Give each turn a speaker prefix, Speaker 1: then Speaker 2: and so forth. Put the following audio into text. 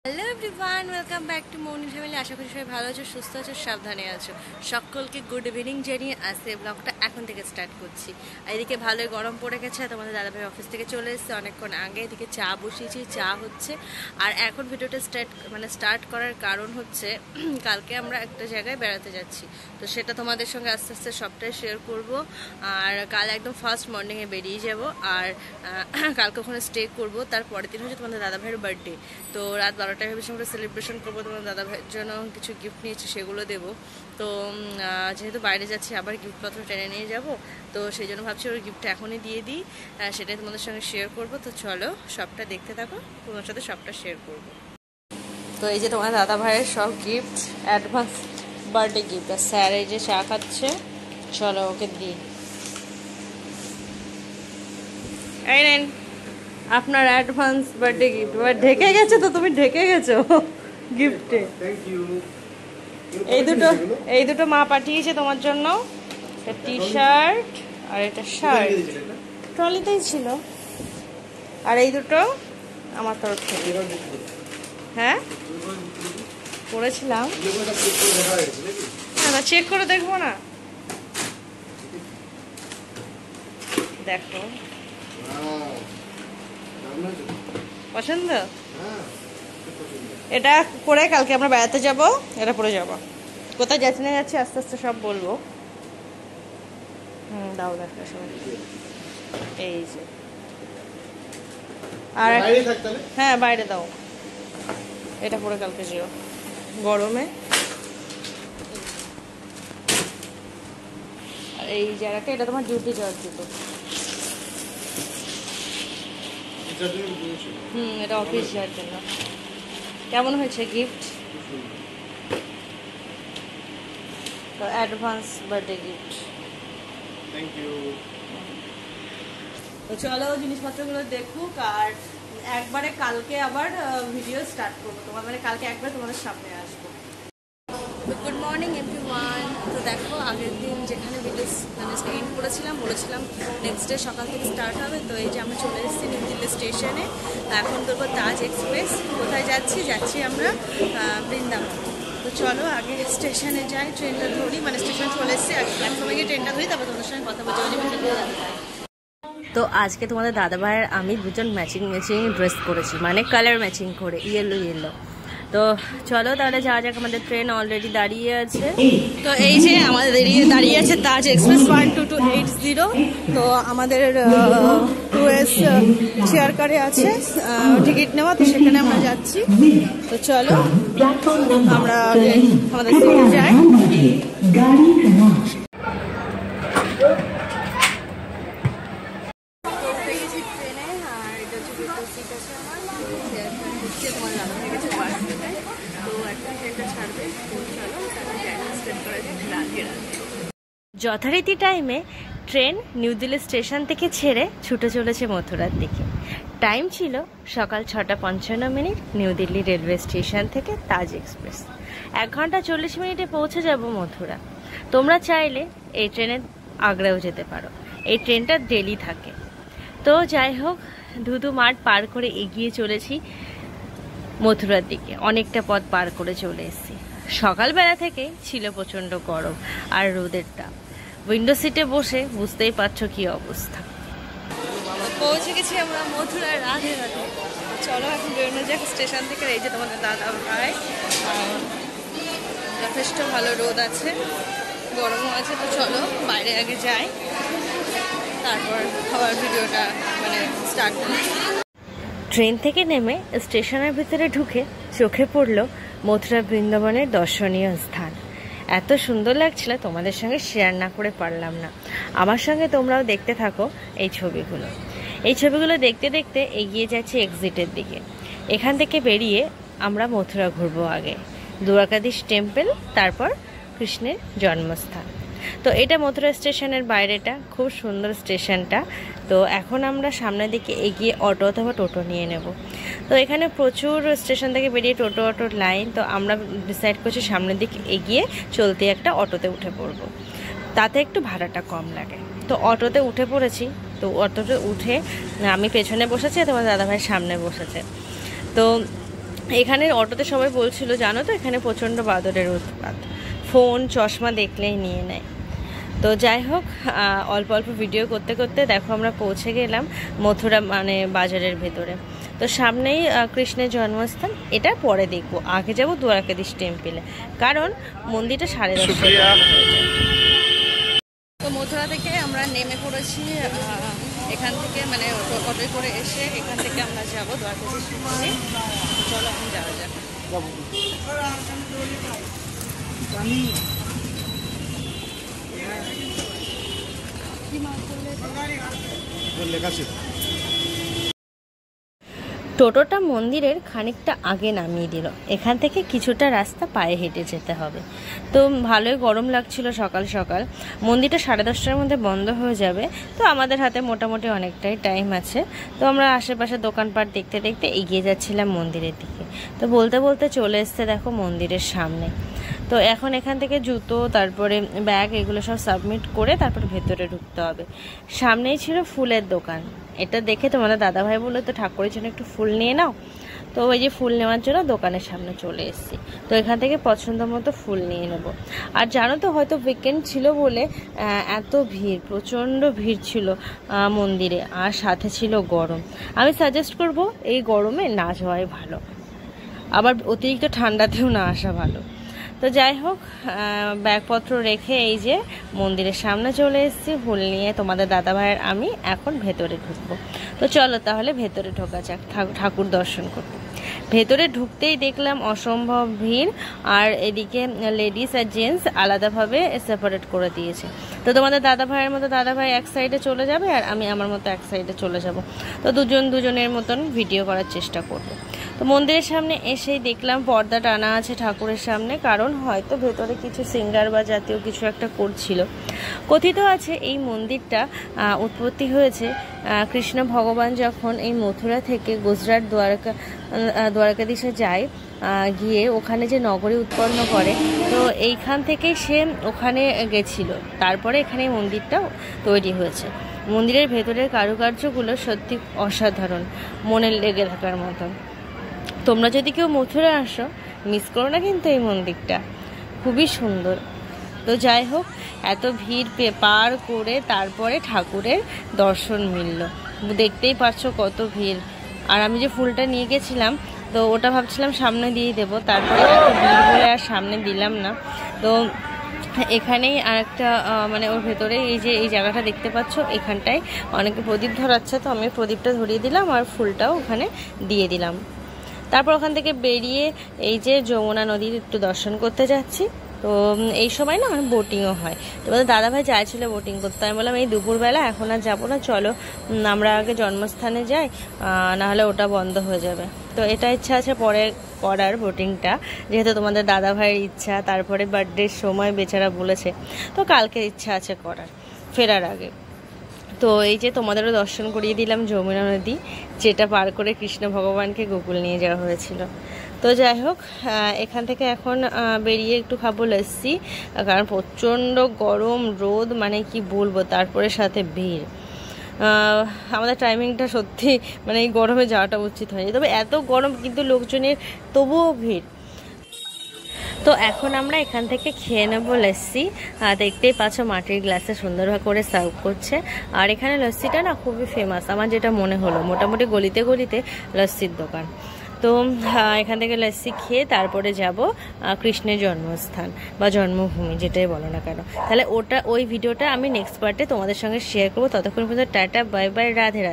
Speaker 1: Hello everyone, welcome back to Mouni family. আশা করি সবাই ভালো আছো, সুস্থ আছো, সাবধানে আছো। সকলকে গুড ইভিনিং জানিয়ে আজকে ব্লগটা এখন থেকে স্টার্ট করছি। এদিকে ভালোই গরম পড়ে গেছে, তোমাদের দাদাভাই অফিস থেকে চলে এসেছে অনেকক্ষণ আগে। এদিকে চা বসিয়েছি, চা হচ্ছে। আর এখন ভিডিওটা স্টার্ট করার কারণ হচ্ছে কালকে আমরা একটা জায়গায় বেড়াতে যাচ্ছি, তো সেটা তোমাদের সঙ্গে আস্তে আস্তে সবটাই শেয়ার করব। আর কাল একদম ফার্স্ট মর্নিংয়ে বেরিয়ে যাব, আর কালকে ওখানে স্টে করব। তার পরের দিন হচ্ছে তোমাদের দাদাভাইয়ের বার্থডে, তো রাত 12টায় ভেবেছি আমরা সেলিব্রেশন করবো। তোমার দাদা ভাইয়ের জন্য কিছু গিফট নিয়েছি, সেগুলো দেবো। তো যেহেতু বাইরে যাচ্ছি আবার গিফটপত্র টেনে নিয়ে যাব, তো সেই জন্য ভাবছি ওর গিফটটা এখনই দিয়ে দিই, সেটাই তোমাদের সঙ্গে শেয়ার করব। তো চলো সবটা দেখতে থাকো, তোমার সাথে সবটা শেয়ার করব। তো এই যে তোমার দাদা ভাইয়ের সব গিফট, অ্যাডভান্স বার্থডে গিফট। আর স্যার এই যে চা খাচ্ছে, চলো ওকে দিই। এই নেন আপনার অ্যাডভান্স বার্থডে গিফট। ঢেকে গেছে তো, তুমি ঢেকে গেছো গিফটে। এই দুটো মা পাঠিয়েছে তোমার জন্য, একটা টি শার্ট আর একটা শার্ট, ট্রলিতেই ছিল। আর এই দুটো আমার তরফ থেকে। হ্যাঁ পড়েছিলাম, না চেক করে দেখবো না? দেখো পছন্দ। এটা পরে কালকে আমরা বেড়াতে যাব, এটা পরে যাব। কোথায় যাচ্ছি না যাচ্ছি আস্তে আস্তে সব বলবো। দাও দেখা সবাই। এই যে, আর হ্যাঁ বাইরে দাও। এটা পরে কালকে যেও গরমে। আর এই জায়গাটা, এটা তোমার ডিউটি যাওয়ার জুতো। এটা অফিস যাওয়ার জন্য। কেমন হয়েছে গিফট? তো advance birthday gift.
Speaker 2: Thank you.
Speaker 1: তো চলো জিনিসপত্রগুলো দেখুক, আর একবারে কালকে আবার ভিডিও স্টার্ট করবো তোমার, মানে কালকে একবার তোমাদের সামনে আসবো। Good morning everyone. তো দেখো আগের দিন যেখানে ভিডিও এন্ড করেছিলাম, বলেছিলাম নেক্সট ডে সকাল থেকে স্টার্ট হবে। তো এই যে আমরা চলে এসেছি নিউ দিল্লি স্টেশনে। এখন ধরবো তাজ এক্সপ্রেস। কোথায় যাচ্ছি আমরা বৃন্দাবন। তো চলো আগে স্টেশনে যাই, ট্রেনটা ধরি, মানে স্টেশনে চলে এসেছি, আগে প্ল্যাটফর্মে গিয়ে ট্রেনটা ধরি, তারপর তোমাদের সঙ্গে কথা বলতে তো আজকে তোমাদের দাদাভাইয়ের আমি দুজন ম্যাচিং ড্রেস করেছি, মানে কালার ম্যাচিং করে, ইয়েলো। তো চলো তাহলে যাওয়া যাক। আমাদের ট্রেন অলরেডি দাঁড়িয়ে আছে। তো এই যে আমাদের দাঁড়িয়ে আছে তাজ এক্সপ্রেস 12280। তো আমাদের 2S চেয়ার কারে আছে টিকিট নেওয়া, তো সেখানে আমরা যাচ্ছি। তো চলো আমরা আমাদের সিটে যাই। যথারীতি টাইমে ট্রেন নিউ দিল্লি স্টেশন থেকে ছেড়ে ছুটে চলেছে মথুরার দিকে। টাইম ছিল সকাল 6:55। নিউ দিল্লি রেলওয়ে স্টেশন থেকে তাজ এক্সপ্রেস 1 ঘন্টা 40 মিনিটে পৌঁছে যাব মথুরা। তোমরা চাইলে এই ট্রেনে আগ্রাও যেতে পারো, এই ট্রেনটা ডেলি থাকে। তো যাই হোক, ধুধু মাঠ পার করে এগিয়ে চলেছি মথুরার দিকে। অনেকটা পথ পার করে চলে এসেছি। সকালবেলা থেকে ছিল প্রচণ্ড গরম আর রোদের তাপ। উইন্ডো সিটে বসে বুঝতেই পারছো কি অবস্থা। পৌঁছে গেছি আমরা মথুরার রাধে। চলো এখন বেরোনো যাক স্টেশন থেকে। এই যে তোমাদের দাদা ভাই, যথেষ্ট ভালো রোদ আছে, গরমও আছে। তো চলো বাইরে আগে যাই, তারপর খাবার ভিডিওটা স্টার্ট করি। ট্রেন থেকে নেমে স্টেশনের ভিতরে ঢুকে চোখে পড়লো মথুরা বৃন্দাবনের দর্শনীয় স্থান। এত সুন্দর লাগছিল, তোমাদের সঙ্গে শেয়ার না করে পারলাম না। আমার সঙ্গে তোমরাও দেখতে থাকো এই ছবিগুলো দেখতে দেখতে এগিয়ে যাচ্ছে এক্সিটের দিকে। এখান থেকে বেরিয়ে আমরা মথুরা ঘুরবো। আগে দ্বারকাধীশ টেম্পল, তারপর কৃষ্ণের জন্মস্থান। তো এটা মথুরা স্টেশনের বাইরেটা, খুব সুন্দর স্টেশনটা। তো এখন আমরা সামনের দিকে এগিয়ে অটো অথবা টোটো নিয়ে নেব। তো এখানে প্রচুর স্টেশন থেকে বেরিয়ে অটোর লাইন। তো আমরা ডিসাইড করছি সামনের দিকে এগিয়ে চলতে একটা অটোতে উঠে পড়বো, তাতে একটু ভাড়াটা কম লাগে। তো অটোতে উঠে পড়েছি। তো অটোতে উঠে আমি পেছনে বসেছি, তোমার দাদাভাই সামনে বসেছে। তো এখানের অটোতে সবাই বলছিল জানো তো এখানে প্রচণ্ড বাদরের উৎপাত, ফোন চশমা দেখলেই নিয়ে নেয়। তো যাই হোক, অল্প অল্প ভিডিও করতে করতে দেখো আমরা পৌঁছে গেলাম মথুরা মানে বাজারের ভেতরে। তো সামনেই কৃষ্ণের জন্মস্থান, এটা পরে দেখবো, আগে যাবো দ্বারকাধীশ টেম্পলে, কারণ মন্দিরটা 10:30। তো মথুরা থেকে আমরা নেমে পড়েছি, এখান থেকে মানে অটোয় করে এসে এখান থেকে আমরা যাবো দ্বারকাধীশ মন্দির। চলো এখন যাওয়া যাক। টোটোটা মন্দিরের খানিকটা আগে নামিয়ে দিল, এখান থেকে কিছুটা রাস্তা পায়ে হেঁটে যেতে হবে। তো ভালোই গরম লাগছিল সকাল সকাল, মন্দিরটা 10:30টার মধ্যে বন্ধ হয়ে যাবে, তো আমাদের হাতে মোটামুটি অনেকটাই টাইম আছে। তো আমরা আশেপাশে দোকানপাট দেখতে দেখতে এগিয়ে যাচ্ছিলাম মন্দিরের দিকে। তো বলতে বলতে চলে এসছে দেখো মন্দিরের সামনে। তো এখন এখান থেকে জুতো তারপরে ব্যাগ এগুলো সব সাবমিট করে তারপর ভেতরে ঢুকতে হবে। সামনেই ছিল ফুলের দোকান, এটা দেখে তোমাদের দাদাভাই বললো তো ঠাকুরের জন্য একটু ফুল নিয়ে নাও। তো ওই যে ফুল নেওয়ার জন্য দোকানের সামনে চলে এসেছি। তো এখান থেকে পছন্দ মতো ফুল নিয়ে নেব। আর জানো তো হয়তো উইকেন্ড ছিল বলে এত ভিড়, প্রচণ্ড ভিড় ছিল মন্দিরে, আর সাথে ছিল গরম। আমি সাজেস্ট করব এই গরমে না যাওয়াই ভালো, আবার অতিরিক্ত ঠান্ডাতেও না আসা ভালো। তো যাই হোক, ব্যাগপত্র রেখে এই যে মন্দিরের সামনে চলে এসেছি ফুল নিয়ে, তোমাদের দাদাভাইয়ের আমি এখন ভেতরে ঢুকবো। তো চলো তাহলে ভেতরে ঢোকা যাক ঠাকুর দর্শন করতে। ভেতরে ঢুকতেই দেখলাম অসম্ভব ভিড়, আর এদিকে লেডিস আর জেন্টস আলাদাভাবে সেপারেট করে দিয়েছে। তো তোমাদের দাদাভাইয়ের মতো দাদাভাই এক সাইডে চলে যাবে আর আমি আমার মতো এক সাইডে চলে যাব। তো দুজনের মতন ভিডিও করার চেষ্টা করবো। তো মন্দিরের সামনে এসেই দেখলাম পর্দা টানা আছে ঠাকুরের সামনে, কারণ হয়তো ভেতরে কিছু সিঙ্গার বা জাতীয় কিছু একটা করছিল। কথিত আছে এই মন্দিরটা উৎপত্তি হয়েছে কৃষ্ণ ভগবান যখন এই মথুরা থেকে গুজরাট দ্বারকাধীশে যায়, গিয়ে ওখানে যে নগরী উৎপন্ন করে, তো এইখান থেকে সে ওখানে গেছিল, তারপরে এখানে মন্দিরটা তৈরি হয়েছে। মন্দিরের ভেতরের কারুকার্যগুলো সত্যি অসাধারণ, মনে লেগে থাকার মতন। তোমরা যদি কেউ মথুরা আসো মিস করো না কিন্তু এই মন্দিরটা, খুবই সুন্দর। তো যাই হোক, এত ভিড় পার করে তারপরে ঠাকুরের দর্শন মিলল, দেখতেই পাচ্ছ কত ভিড়। আর আমি যে ফুলটা নিয়ে গেছিলাম, তো ওটা ভাবছিলাম সামনে দিয়ে দেবো, তারপরে এত ভিড় বলে আর সামনে দিলাম না। তো এখানেই আর একটা মানে ওর ভেতরে এই যে এই জায়গাটা দেখতে পাচ্ছ, এখানটায় অনেকে প্রদীপ ধরাচ্ছে, তো আমি প্রদীপটা ধরিয়ে দিলাম আর ফুলটাও ওখানে দিয়ে দিলাম। তারপর ওখান থেকে বেরিয়ে এই যে যমুনা নদীর একটু দর্শন করতে যাচ্ছি। তো এই সময় না বোটিংও হয়, তো দাদাভাই চাইছিল বোটিং করতে, আমি বললাম এই দুপুরবেলা এখন আর যাবো না, চলো আমরা আগে জন্মস্থানে যাই, নাহলে ওটা বন্ধ হয়ে যাবে। তো এটা ইচ্ছা আছে পরে করার বোটিংটা, যেহেতু তোমাদের দাদাভাইয়ের ইচ্ছা, তারপরে বার্থডের সময় বেচারা বলেছে, তো কালকে ইচ্ছা আছে করার ফেরার আগে। তো এই যে তোমাদেরও দর্শন করিয়ে দিলাম যমুনা নদী, যেটা পার করে কৃষ্ণ ভগবানকে গোকুল নিয়ে যাওয়া হয়েছিল। তো যাই হোক, এখান থেকে এখন বেরিয়ে একটু খাবো লস্যি, কারণ প্রচণ্ড গরম রোদ, মানে কি বলবো, তারপরে সাথে ভিড়। আমাদের টাইমিংটা সত্যি মানে এই গরমে যাওয়াটা উচিত হয়নি, তবে এত গরম কিন্তু লোকজনের তবুও ভিড়। তো এখন আমরা এখান থেকে খেয়ে নেবো লস্যি, দেখতেই পাচ্ছ মাটির গ্লাসে সুন্দরভাবে করে সার্ভ করছে। আর এখানে লস্যিটা না খুবই ফেমাস, আমার যেটা মনে হলো, মোটামুটি গলিতে গলিতে লস্যির দোকান। তো এখান থেকে লস্যি খেয়ে তারপরে যাব কৃষ্ণের জন্মস্থান বা জন্মভূমি, যেটাই বলো না কেন। তাহলে ওই ভিডিওটা আমি নেক্সট পার্টে তোমাদের সঙ্গে শেয়ার করবো। ততক্ষণ পর্যন্ত tata, bye bye, Radhe Radhe.